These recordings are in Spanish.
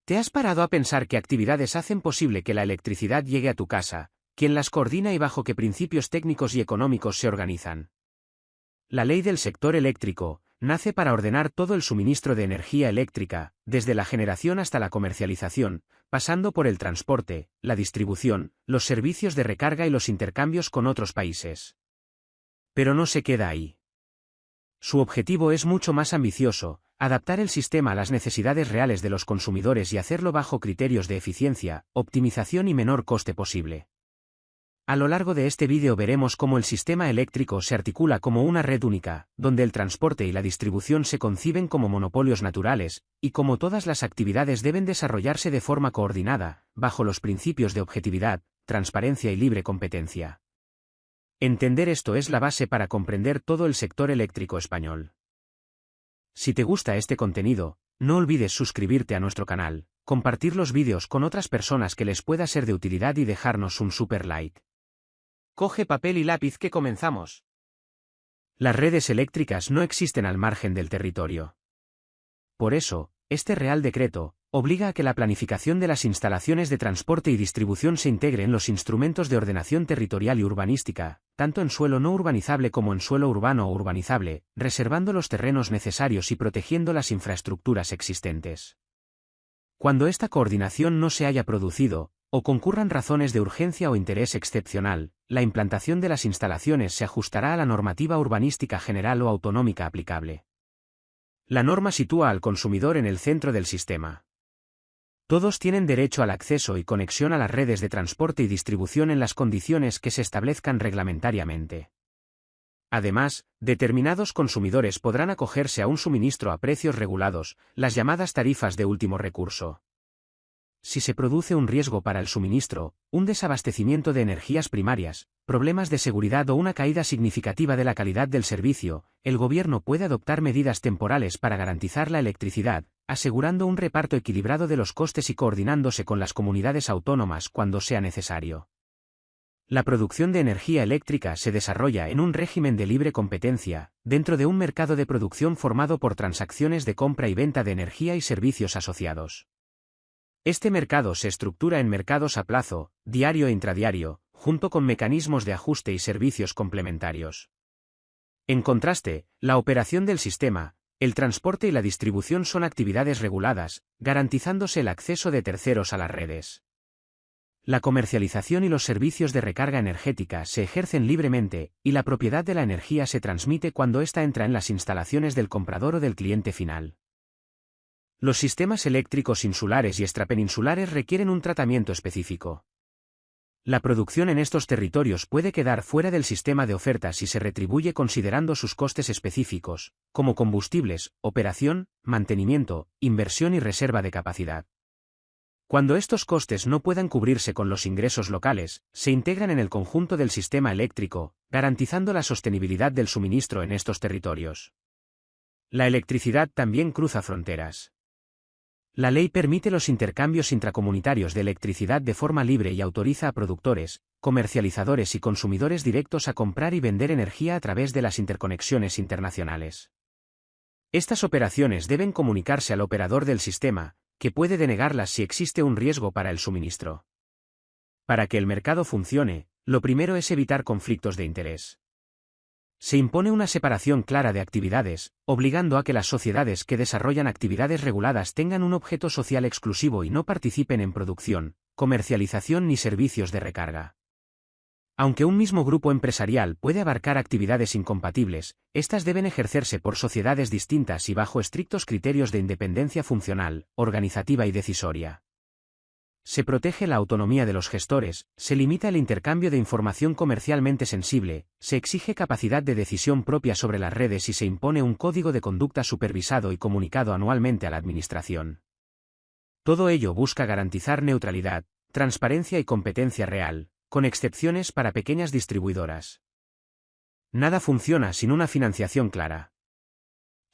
¿Te has parado a pensar qué actividades hacen posible que la electricidad llegue a tu casa, quién las coordina y bajo qué principios técnicos y económicos se organizan? La ley del sector eléctrico nace para ordenar todo el suministro de energía eléctrica, desde la generación hasta la comercialización, pasando por el transporte, la distribución, los servicios de recarga y los intercambios con otros países. Pero no se queda ahí. Su objetivo es mucho más ambicioso: adaptar el sistema a las necesidades reales de los consumidores y hacerlo bajo criterios de eficiencia, optimización y menor coste posible. A lo largo de este vídeo veremos cómo el sistema eléctrico se articula como una red única, donde el transporte y la distribución se conciben como monopolios naturales, y cómo todas las actividades deben desarrollarse de forma coordinada, bajo los principios de objetividad, transparencia y libre competencia. Entender esto es la base para comprender todo el sector eléctrico español. Si te gusta este contenido, no olvides suscribirte a nuestro canal, compartir los vídeos con otras personas que les pueda ser de utilidad y dejarnos un super like. Coge papel y lápiz que comenzamos. Las redes eléctricas no existen al margen del territorio. Por eso, este Real Decreto obliga a que la planificación de las instalaciones de transporte y distribución se integre en los instrumentos de ordenación territorial y urbanística, tanto en suelo no urbanizable como en suelo urbano o urbanizable, reservando los terrenos necesarios y protegiendo las infraestructuras existentes. Cuando esta coordinación no se haya producido, o concurran razones de urgencia o interés excepcional, la implantación de las instalaciones se ajustará a la normativa urbanística general o autonómica aplicable. La norma sitúa al consumidor en el centro del sistema. Todos tienen derecho al acceso y conexión a las redes de transporte y distribución en las condiciones que se establezcan reglamentariamente. Además, determinados consumidores podrán acogerse a un suministro a precios regulados, las llamadas tarifas de último recurso. Si se produce un riesgo para el suministro, un desabastecimiento de energías primarias, problemas de seguridad o una caída significativa de la calidad del servicio, el gobierno puede adoptar medidas temporales para garantizar la electricidad, asegurando un reparto equilibrado de los costes y coordinándose con las comunidades autónomas cuando sea necesario. La producción de energía eléctrica se desarrolla en un régimen de libre competencia, dentro de un mercado de producción formado por transacciones de compra y venta de energía y servicios asociados. Este mercado se estructura en mercados a plazo, diario e intradiario, junto con mecanismos de ajuste y servicios complementarios. En contraste, la operación del sistema, el transporte y la distribución son actividades reguladas, garantizándose el acceso de terceros a las redes. La comercialización y los servicios de recarga energética se ejercen libremente, y la propiedad de la energía se transmite cuando ésta entra en las instalaciones del comprador o del cliente final. Los sistemas eléctricos insulares y extrapeninsulares requieren un tratamiento específico. La producción en estos territorios puede quedar fuera del sistema de oferta si se retribuye considerando sus costes específicos, como combustibles, operación, mantenimiento, inversión y reserva de capacidad. Cuando estos costes no puedan cubrirse con los ingresos locales, se integran en el conjunto del sistema eléctrico, garantizando la sostenibilidad del suministro en estos territorios. La electricidad también cruza fronteras. La ley permite los intercambios intracomunitarios de electricidad de forma libre y autoriza a productores, comercializadores y consumidores directos a comprar y vender energía a través de las interconexiones internacionales. Estas operaciones deben comunicarse al operador del sistema, que puede denegarlas si existe un riesgo para el suministro. Para que el mercado funcione, lo primero es evitar conflictos de interés. Se impone una separación clara de actividades, obligando a que las sociedades que desarrollan actividades reguladas tengan un objeto social exclusivo y no participen en producción, comercialización ni servicios de recarga. Aunque un mismo grupo empresarial puede abarcar actividades incompatibles, estas deben ejercerse por sociedades distintas y bajo estrictos criterios de independencia funcional, organizativa y decisoria. Se protege la autonomía de los gestores, se limita el intercambio de información comercialmente sensible, se exige capacidad de decisión propia sobre las redes y se impone un código de conducta supervisado y comunicado anualmente a la Administración. Todo ello busca garantizar neutralidad, transparencia y competencia real, con excepciones para pequeñas distribuidoras. Nada funciona sin una financiación clara.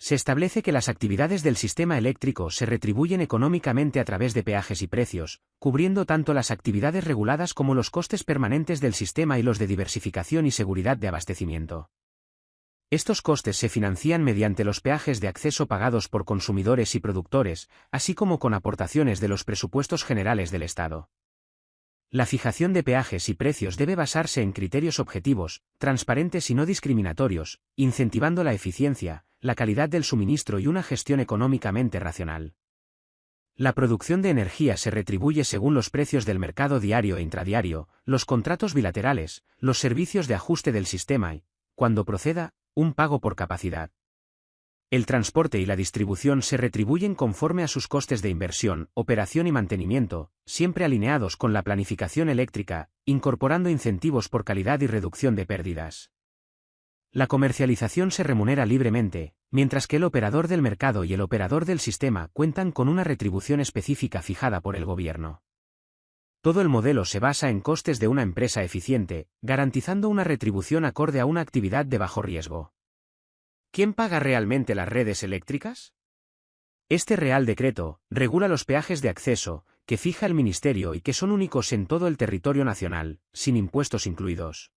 Se establece que las actividades del sistema eléctrico se retribuyen económicamente a través de peajes y precios, cubriendo tanto las actividades reguladas como los costes permanentes del sistema y los de diversificación y seguridad de abastecimiento. Estos costes se financian mediante los peajes de acceso pagados por consumidores y productores, así como con aportaciones de los presupuestos generales del Estado. La fijación de peajes y precios debe basarse en criterios objetivos, transparentes y no discriminatorios, incentivando la eficiencia, la calidad del suministro y una gestión económicamente racional. La producción de energía se retribuye según los precios del mercado diario e intradiario, los contratos bilaterales, los servicios de ajuste del sistema y, cuando proceda, un pago por capacidad. El transporte y la distribución se retribuyen conforme a sus costes de inversión, operación y mantenimiento, siempre alineados con la planificación eléctrica, incorporando incentivos por calidad y reducción de pérdidas. La comercialización se remunera libremente, mientras que el operador del mercado y el operador del sistema cuentan con una retribución específica fijada por el gobierno. Todo el modelo se basa en costes de una empresa eficiente, garantizando una retribución acorde a una actividad de bajo riesgo. ¿Quién paga realmente las redes eléctricas? Este Real Decreto regula los peajes de acceso, que fija el Ministerio y que son únicos en todo el territorio nacional, sin impuestos incluidos.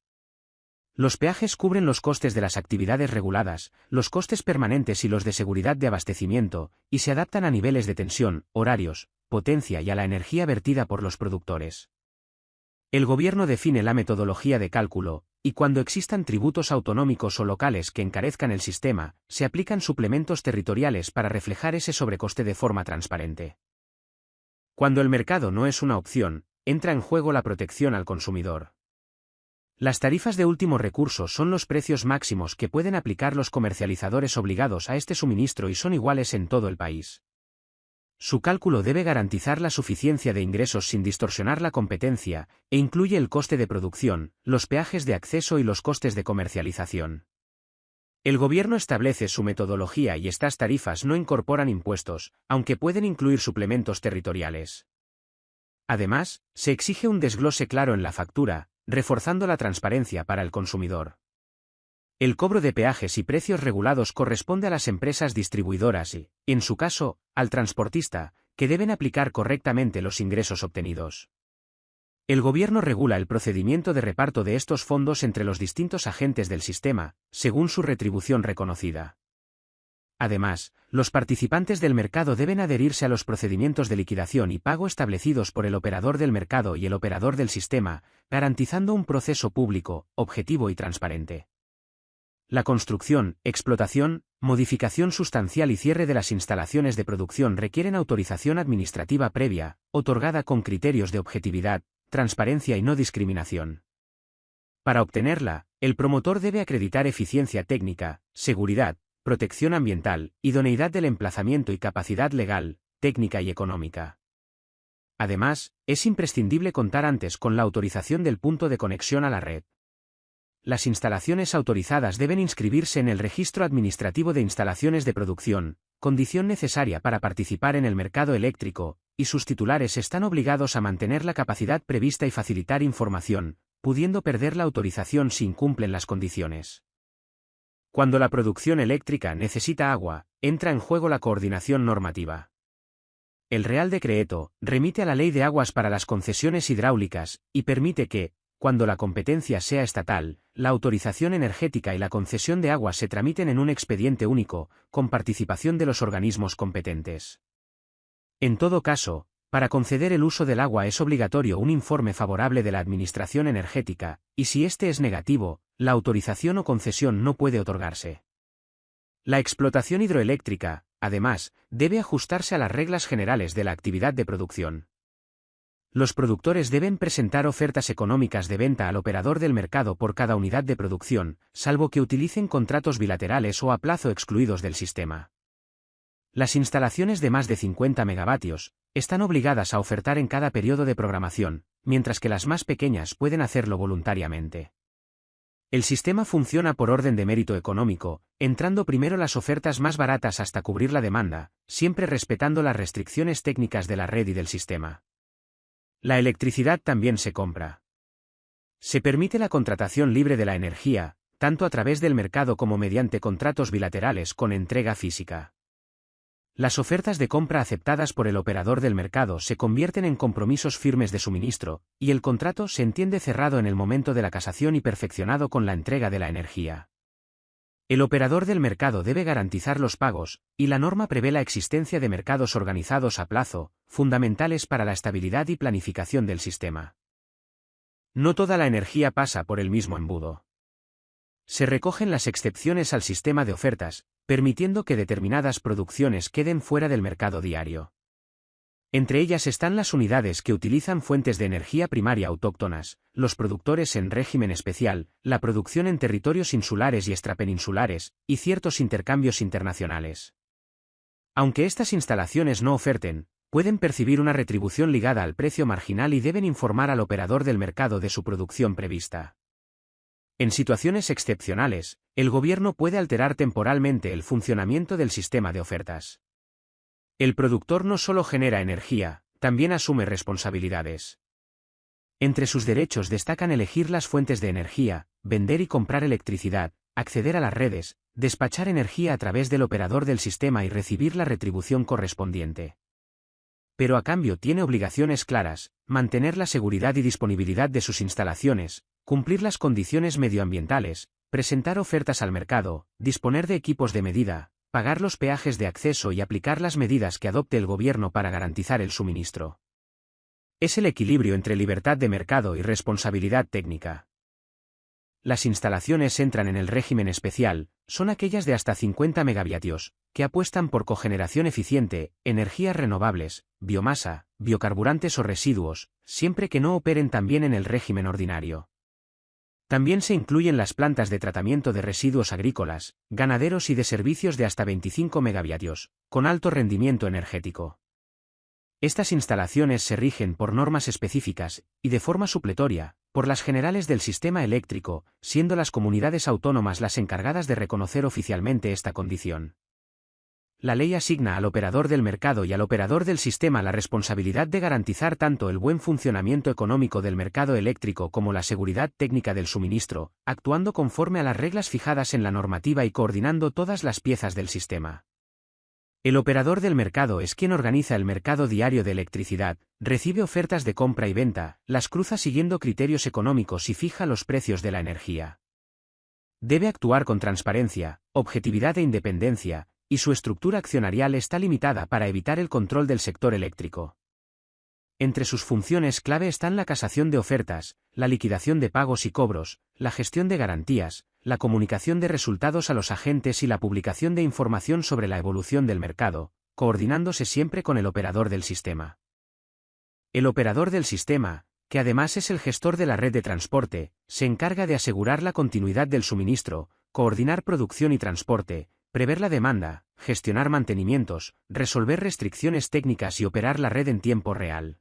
Los peajes cubren los costes de las actividades reguladas, los costes permanentes y los de seguridad de abastecimiento, y se adaptan a niveles de tensión, horarios, potencia y a la energía vertida por los productores. El gobierno define la metodología de cálculo, y cuando existan tributos autonómicos o locales que encarezcan el sistema, se aplican suplementos territoriales para reflejar ese sobrecoste de forma transparente. Cuando el mercado no es una opción, entra en juego la protección al consumidor. Las tarifas de último recurso son los precios máximos que pueden aplicar los comercializadores obligados a este suministro y son iguales en todo el país. Su cálculo debe garantizar la suficiencia de ingresos sin distorsionar la competencia, e incluye el coste de producción, los peajes de acceso y los costes de comercialización. El gobierno establece su metodología y estas tarifas no incorporan impuestos, aunque pueden incluir suplementos territoriales. Además, se exige un desglose claro en la factura, reforzando la transparencia para el consumidor. El cobro de peajes y precios regulados corresponde a las empresas distribuidoras y, en su caso, al transportista, que deben aplicar correctamente los ingresos obtenidos. El gobierno regula el procedimiento de reparto de estos fondos entre los distintos agentes del sistema, según su retribución reconocida. Además, los participantes del mercado deben adherirse a los procedimientos de liquidación y pago establecidos por el operador del mercado y el operador del sistema, garantizando un proceso público, objetivo y transparente. La construcción, explotación, modificación sustancial y cierre de las instalaciones de producción requieren autorización administrativa previa, otorgada con criterios de objetividad, transparencia y no discriminación. Para obtenerla, el promotor debe acreditar eficiencia técnica, seguridad, protección ambiental, idoneidad del emplazamiento y capacidad legal, técnica y económica. Además, es imprescindible contar antes con la autorización del punto de conexión a la red. Las instalaciones autorizadas deben inscribirse en el Registro Administrativo de Instalaciones de Producción, condición necesaria para participar en el mercado eléctrico, y sus titulares están obligados a mantener la capacidad prevista y facilitar información, pudiendo perder la autorización si incumplen las condiciones. Cuando la producción eléctrica necesita agua, entra en juego la coordinación normativa. El Real Decreto remite a la Ley de Aguas para las concesiones hidráulicas, y permite que, cuando la competencia sea estatal, la autorización energética y la concesión de aguas se tramiten en un expediente único, con participación de los organismos competentes. En todo caso, para conceder el uso del agua es obligatorio un informe favorable de la Administración Energética, y si este es negativo, la autorización o concesión no puede otorgarse. La explotación hidroeléctrica, además, debe ajustarse a las reglas generales de la actividad de producción. Los productores deben presentar ofertas económicas de venta al operador del mercado por cada unidad de producción, salvo que utilicen contratos bilaterales o a plazo excluidos del sistema. Las instalaciones de más de 50 megavatios están obligadas a ofertar en cada periodo de programación, mientras que las más pequeñas pueden hacerlo voluntariamente. El sistema funciona por orden de mérito económico, entrando primero las ofertas más baratas hasta cubrir la demanda, siempre respetando las restricciones técnicas de la red y del sistema. La electricidad también se compra. Se permite la contratación libre de la energía, tanto a través del mercado como mediante contratos bilaterales con entrega física. Las ofertas de compra aceptadas por el operador del mercado se convierten en compromisos firmes de suministro, y el contrato se entiende cerrado en el momento de la casación y perfeccionado con la entrega de la energía. El operador del mercado debe garantizar los pagos, y la norma prevé la existencia de mercados organizados a plazo, fundamentales para la estabilidad y planificación del sistema. No toda la energía pasa por el mismo embudo. Se recogen las excepciones al sistema de ofertas, permitiendo que determinadas producciones queden fuera del mercado diario. Entre ellas están las unidades que utilizan fuentes de energía primaria autóctonas, los productores en régimen especial, la producción en territorios insulares y extrapeninsulares, y ciertos intercambios internacionales. Aunque estas instalaciones no oferten, pueden percibir una retribución ligada al precio marginal y deben informar al operador del mercado de su producción prevista. En situaciones excepcionales, el gobierno puede alterar temporalmente el funcionamiento del sistema de ofertas. El productor no solo genera energía, también asume responsabilidades. Entre sus derechos destacan elegir las fuentes de energía, vender y comprar electricidad, acceder a las redes, despachar energía a través del operador del sistema y recibir la retribución correspondiente. Pero a cambio tiene obligaciones claras: mantener la seguridad y disponibilidad de sus instalaciones, cumplir las condiciones medioambientales, presentar ofertas al mercado, disponer de equipos de medida, pagar los peajes de acceso y aplicar las medidas que adopte el gobierno para garantizar el suministro. Es el equilibrio entre libertad de mercado y responsabilidad técnica. Las instalaciones entran en el régimen especial, son aquellas de hasta 50 megavatios, que apuestan por cogeneración eficiente, energías renovables, biomasa, biocarburantes o residuos, siempre que no operen también en el régimen ordinario. También se incluyen las plantas de tratamiento de residuos agrícolas, ganaderos y de servicios de hasta 25 megavatios, con alto rendimiento energético. Estas instalaciones se rigen por normas específicas, y de forma supletoria, por las generales del sistema eléctrico, siendo las comunidades autónomas las encargadas de reconocer oficialmente esta condición. La ley asigna al operador del mercado y al operador del sistema la responsabilidad de garantizar tanto el buen funcionamiento económico del mercado eléctrico como la seguridad técnica del suministro, actuando conforme a las reglas fijadas en la normativa y coordinando todas las piezas del sistema. El operador del mercado es quien organiza el mercado diario de electricidad, recibe ofertas de compra y venta, las cruza siguiendo criterios económicos y fija los precios de la energía. Debe actuar con transparencia, objetividad e independencia, y su estructura accionarial está limitada para evitar el control del sector eléctrico. Entre sus funciones clave están la casación de ofertas, la liquidación de pagos y cobros, la gestión de garantías, la comunicación de resultados a los agentes y la publicación de información sobre la evolución del mercado, coordinándose siempre con el operador del sistema. El operador del sistema, que además es el gestor de la red de transporte, se encarga de asegurar la continuidad del suministro, coordinar producción y transporte, prever la demanda, gestionar mantenimientos, resolver restricciones técnicas y operar la red en tiempo real.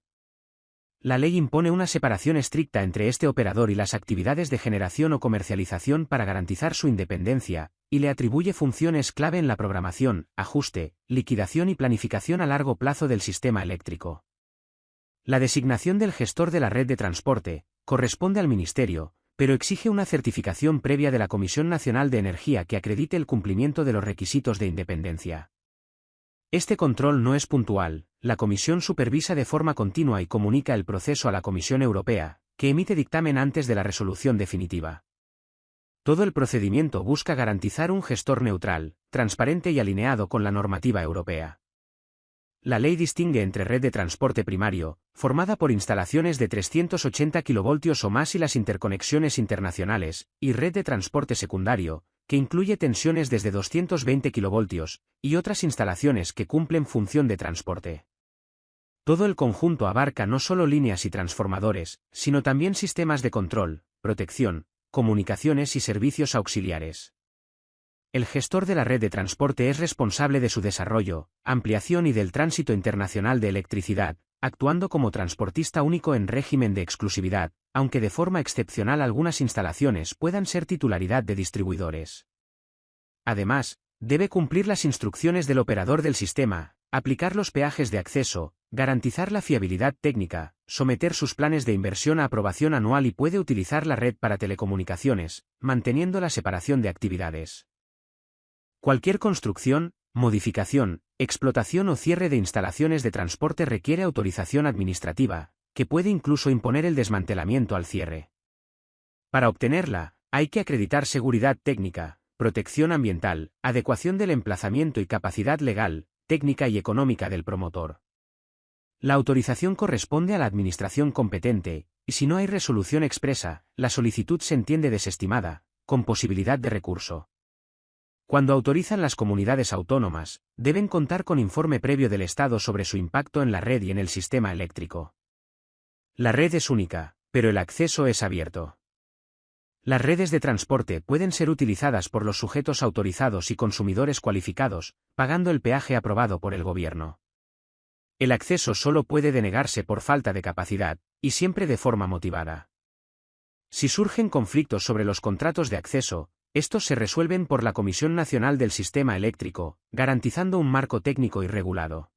La ley impone una separación estricta entre este operador y las actividades de generación o comercialización para garantizar su independencia, y le atribuye funciones clave en la programación, ajuste, liquidación y planificación a largo plazo del sistema eléctrico. La designación del gestor de la red de transporte corresponde al Ministerio, pero exige una certificación previa de la Comisión Nacional de Energía que acredite el cumplimiento de los requisitos de independencia. Este control no es puntual, la Comisión supervisa de forma continua y comunica el proceso a la Comisión Europea, que emite dictamen antes de la resolución definitiva. Todo el procedimiento busca garantizar un gestor neutral, transparente y alineado con la normativa europea. La ley distingue entre red de transporte primario, formada por instalaciones de 380 kV o más y las interconexiones internacionales, y red de transporte secundario, que incluye tensiones desde 220 kV, y otras instalaciones que cumplen función de transporte. Todo el conjunto abarca no solo líneas y transformadores, sino también sistemas de control, protección, comunicaciones y servicios auxiliares. El gestor de la red de transporte es responsable de su desarrollo, ampliación y del tránsito internacional de electricidad, actuando como transportista único en régimen de exclusividad, aunque de forma excepcional algunas instalaciones puedan ser titularidad de distribuidores. Además, debe cumplir las instrucciones del operador del sistema, aplicar los peajes de acceso, garantizar la fiabilidad técnica, someter sus planes de inversión a aprobación anual y puede utilizar la red para telecomunicaciones, manteniendo la separación de actividades. Cualquier construcción, modificación, explotación o cierre de instalaciones de transporte requiere autorización administrativa, que puede incluso imponer el desmantelamiento al cierre. Para obtenerla, hay que acreditar seguridad técnica, protección ambiental, adecuación del emplazamiento y capacidad legal, técnica y económica del promotor. La autorización corresponde a la administración competente, y si no hay resolución expresa, la solicitud se entiende desestimada, con posibilidad de recurso. Cuando autorizan las comunidades autónomas, deben contar con informe previo del Estado sobre su impacto en la red y en el sistema eléctrico. La red es única, pero el acceso es abierto. Las redes de transporte pueden ser utilizadas por los sujetos autorizados y consumidores cualificados, pagando el peaje aprobado por el gobierno. El acceso solo puede denegarse por falta de capacidad, y siempre de forma motivada. Si surgen conflictos sobre los contratos de acceso, estos se resuelven por la Comisión Nacional del Sistema Eléctrico, garantizando un marco técnico y regulado.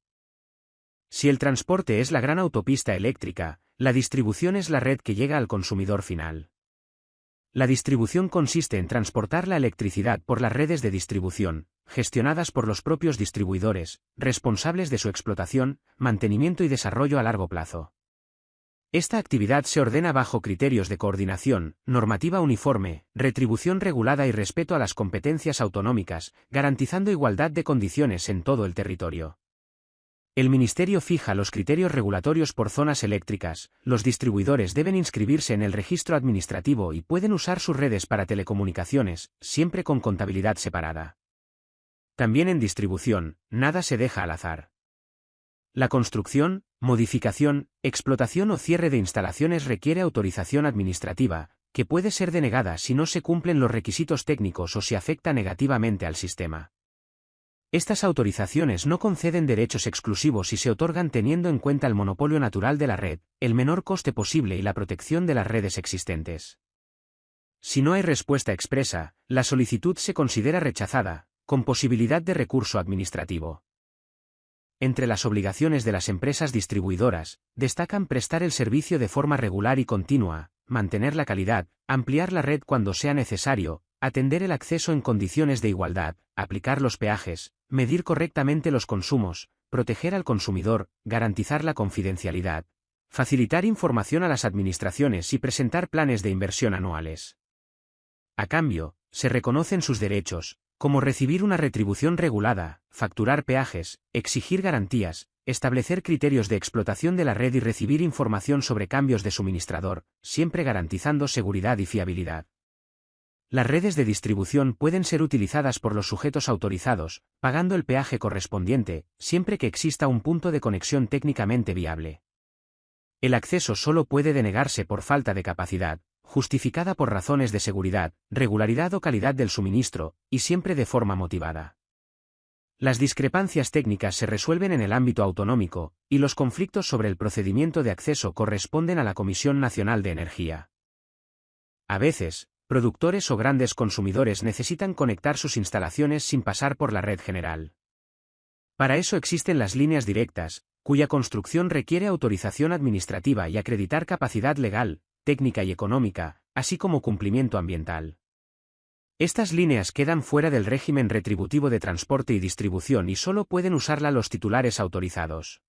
Si el transporte es la gran autopista eléctrica, la distribución es la red que llega al consumidor final. La distribución consiste en transportar la electricidad por las redes de distribución, gestionadas por los propios distribuidores, responsables de su explotación, mantenimiento y desarrollo a largo plazo. Esta actividad se ordena bajo criterios de coordinación, normativa uniforme, retribución regulada y respeto a las competencias autonómicas, garantizando igualdad de condiciones en todo el territorio. El Ministerio fija los criterios regulatorios por zonas eléctricas, los distribuidores deben inscribirse en el registro administrativo y pueden usar sus redes para telecomunicaciones, siempre con contabilidad separada. También en distribución, nada se deja al azar. La construcción, modificación, explotación o cierre de instalaciones requiere autorización administrativa, que puede ser denegada si no se cumplen los requisitos técnicos o si afecta negativamente al sistema. Estas autorizaciones no conceden derechos exclusivos y se otorgan teniendo en cuenta el monopolio natural de la red, el menor coste posible y la protección de las redes existentes. Si no hay respuesta expresa, la solicitud se considera rechazada, con posibilidad de recurso administrativo. Entre las obligaciones de las empresas distribuidoras, destacan prestar el servicio de forma regular y continua, mantener la calidad, ampliar la red cuando sea necesario, atender el acceso en condiciones de igualdad, aplicar los peajes, medir correctamente los consumos, proteger al consumidor, garantizar la confidencialidad, facilitar información a las administraciones y presentar planes de inversión anuales. A cambio, se reconocen sus derechos, como recibir una retribución regulada, facturar peajes, exigir garantías, establecer criterios de explotación de la red y recibir información sobre cambios de suministrador, siempre garantizando seguridad y fiabilidad. Las redes de distribución pueden ser utilizadas por los sujetos autorizados, pagando el peaje correspondiente, siempre que exista un punto de conexión técnicamente viable. El acceso solo puede denegarse por falta de capacidad, justificada por razones de seguridad, regularidad o calidad del suministro, y siempre de forma motivada. Las discrepancias técnicas se resuelven en el ámbito autonómico, y los conflictos sobre el procedimiento de acceso corresponden a la Comisión Nacional de Energía. A veces, productores o grandes consumidores necesitan conectar sus instalaciones sin pasar por la red general. Para eso existen las líneas directas, cuya construcción requiere autorización administrativa y acreditar capacidad legal, técnica y económica, así como cumplimiento ambiental. Estas líneas quedan fuera del régimen retributivo de transporte y distribución y solo pueden usarla los titulares autorizados.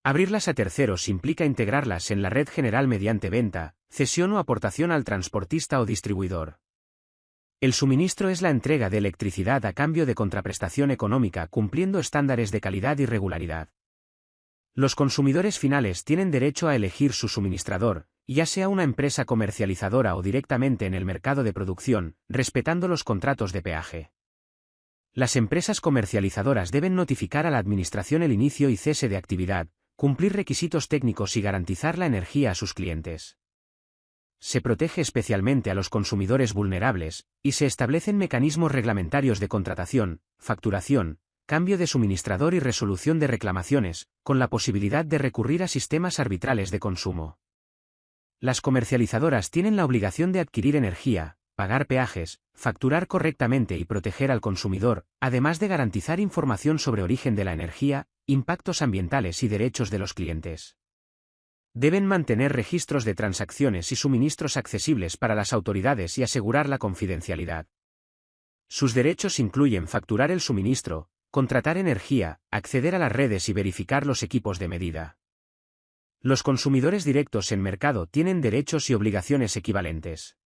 Abrirlas a terceros implica integrarlas en la red general mediante venta, cesión o aportación al transportista o distribuidor. El suministro es la entrega de electricidad a cambio de contraprestación económica cumpliendo estándares de calidad y regularidad. Los consumidores finales tienen derecho a elegir su suministrador, ya sea una empresa comercializadora o directamente en el mercado de producción, respetando los contratos de peaje. Las empresas comercializadoras deben notificar a la Administración el inicio y cese de actividad, cumplir requisitos técnicos y garantizar la energía a sus clientes. Se protege especialmente a los consumidores vulnerables, y se establecen mecanismos reglamentarios de contratación, facturación, cambio de suministrador y resolución de reclamaciones, con la posibilidad de recurrir a sistemas arbitrales de consumo. Las comercializadoras tienen la obligación de adquirir energía, pagar peajes, facturar correctamente y proteger al consumidor, además de garantizar información sobre origen de la energía, impactos ambientales y derechos de los clientes. Deben mantener registros de transacciones y suministros accesibles para las autoridades y asegurar la confidencialidad. Sus derechos incluyen facturar el suministro, contratar energía, acceder a las redes y verificar los equipos de medida. Los consumidores directos en mercado tienen derechos y obligaciones equivalentes.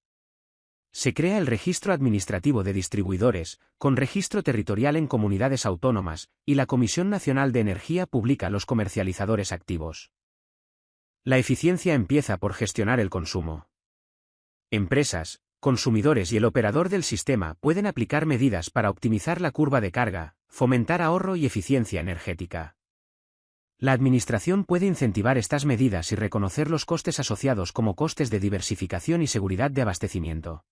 Se crea el Registro Administrativo de Distribuidores, con registro territorial en comunidades autónomas, y la Comisión Nacional de Energía publica los comercializadores activos. La eficiencia empieza por gestionar el consumo. Empresas, consumidores y el operador del sistema pueden aplicar medidas para optimizar la curva de carga, fomentar ahorro y eficiencia energética. La Administración puede incentivar estas medidas y reconocer los costes asociados como costes de diversificación y seguridad de abastecimiento.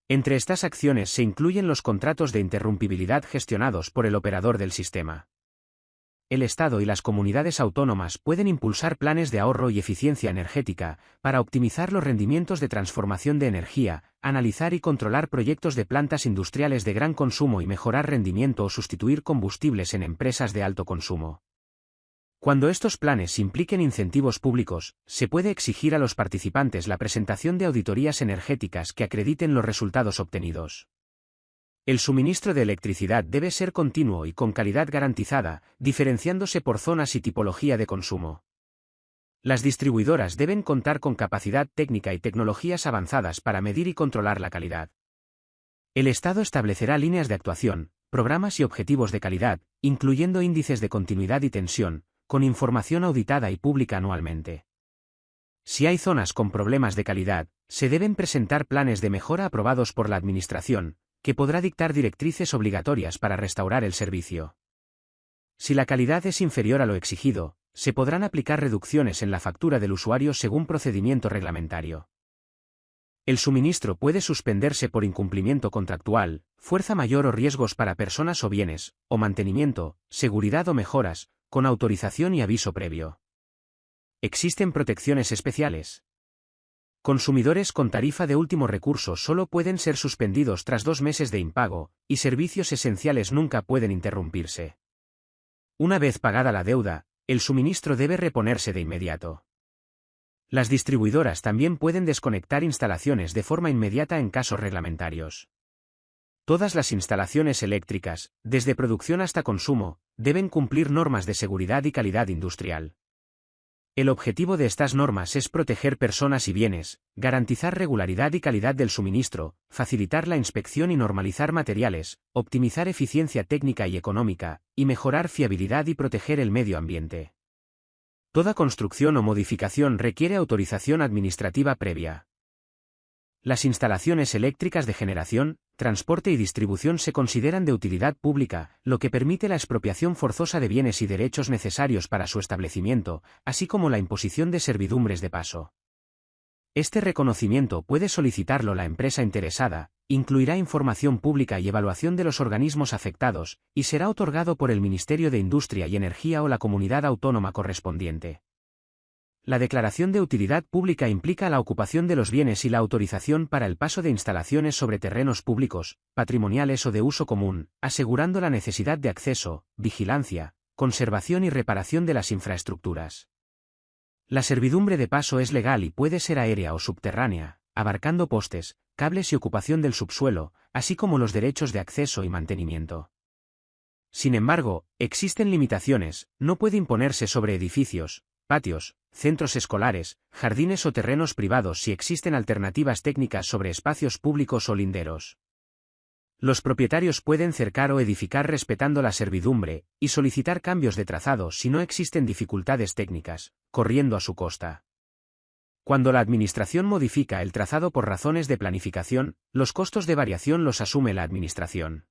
Entre estas acciones se incluyen los contratos de interrumpibilidad gestionados por el operador del sistema. El Estado y las comunidades autónomas pueden impulsar planes de ahorro y eficiencia energética para optimizar los rendimientos de transformación de energía, analizar y controlar proyectos de plantas industriales de gran consumo y mejorar rendimiento o sustituir combustibles en empresas de alto consumo. Cuando estos planes impliquen incentivos públicos, se puede exigir a los participantes la presentación de auditorías energéticas que acrediten los resultados obtenidos. El suministro de electricidad debe ser continuo y con calidad garantizada, diferenciándose por zonas y tipología de consumo. Las distribuidoras deben contar con capacidad técnica y tecnologías avanzadas para medir y controlar la calidad. El Estado establecerá líneas de actuación, programas y objetivos de calidad, incluyendo índices de continuidad y tensión, con información auditada y pública anualmente. Si hay zonas con problemas de calidad, se deben presentar planes de mejora aprobados por la Administración, que podrá dictar directrices obligatorias para restaurar el servicio. Si la calidad es inferior a lo exigido, se podrán aplicar reducciones en la factura del usuario según procedimiento reglamentario. El suministro puede suspenderse por incumplimiento contractual, fuerza mayor o riesgos para personas o bienes, o mantenimiento, seguridad o mejoras, con autorización y aviso previo. ¿Existen protecciones especiales? Consumidores con tarifa de último recurso solo pueden ser suspendidos tras 2 meses de impago, y servicios esenciales nunca pueden interrumpirse. Una vez pagada la deuda, el suministro debe reponerse de inmediato. Las distribuidoras también pueden desconectar instalaciones de forma inmediata en casos reglamentarios. Todas las instalaciones eléctricas, desde producción hasta consumo, deben cumplir normas de seguridad y calidad industrial. El objetivo de estas normas es proteger personas y bienes, garantizar regularidad y calidad del suministro, facilitar la inspección y normalizar materiales, optimizar eficiencia técnica y económica, y mejorar fiabilidad y proteger el medio ambiente. Toda construcción o modificación requiere autorización administrativa previa. Las instalaciones eléctricas de generación, transporte y distribución se consideran de utilidad pública, lo que permite la expropiación forzosa de bienes y derechos necesarios para su establecimiento, así como la imposición de servidumbres de paso. Este reconocimiento puede solicitarlo la empresa interesada, incluirá información pública y evaluación de los organismos afectados, y será otorgado por el Ministerio de Industria y Energía o la comunidad autónoma correspondiente. La declaración de utilidad pública implica la ocupación de los bienes y la autorización para el paso de instalaciones sobre terrenos públicos, patrimoniales o de uso común, asegurando la necesidad de acceso, vigilancia, conservación y reparación de las infraestructuras. La servidumbre de paso es legal y puede ser aérea o subterránea, abarcando postes, cables y ocupación del subsuelo, así como los derechos de acceso y mantenimiento. Sin embargo, existen limitaciones, no puede imponerse sobre edificios, patios, centros escolares, jardines o terrenos privados si existen alternativas técnicas sobre espacios públicos o linderos. Los propietarios pueden cercar o edificar respetando la servidumbre, y solicitar cambios de trazado si no existen dificultades técnicas, corriendo a su costa. Cuando la Administración modifica el trazado por razones de planificación, los costos de variación los asume la Administración.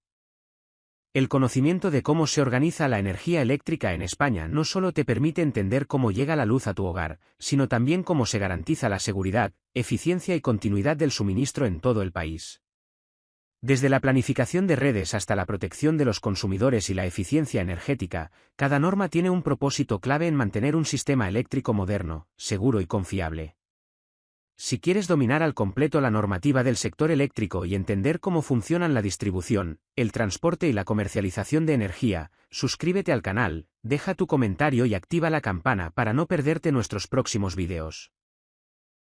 El conocimiento de cómo se organiza la energía eléctrica en España no solo te permite entender cómo llega la luz a tu hogar, sino también cómo se garantiza la seguridad, eficiencia y continuidad del suministro en todo el país. Desde la planificación de redes hasta la protección de los consumidores y la eficiencia energética, cada norma tiene un propósito clave en mantener un sistema eléctrico moderno, seguro y confiable. Si quieres dominar al completo la normativa del sector eléctrico y entender cómo funcionan la distribución, el transporte y la comercialización de energía, suscríbete al canal, deja tu comentario y activa la campana para no perderte nuestros próximos vídeos.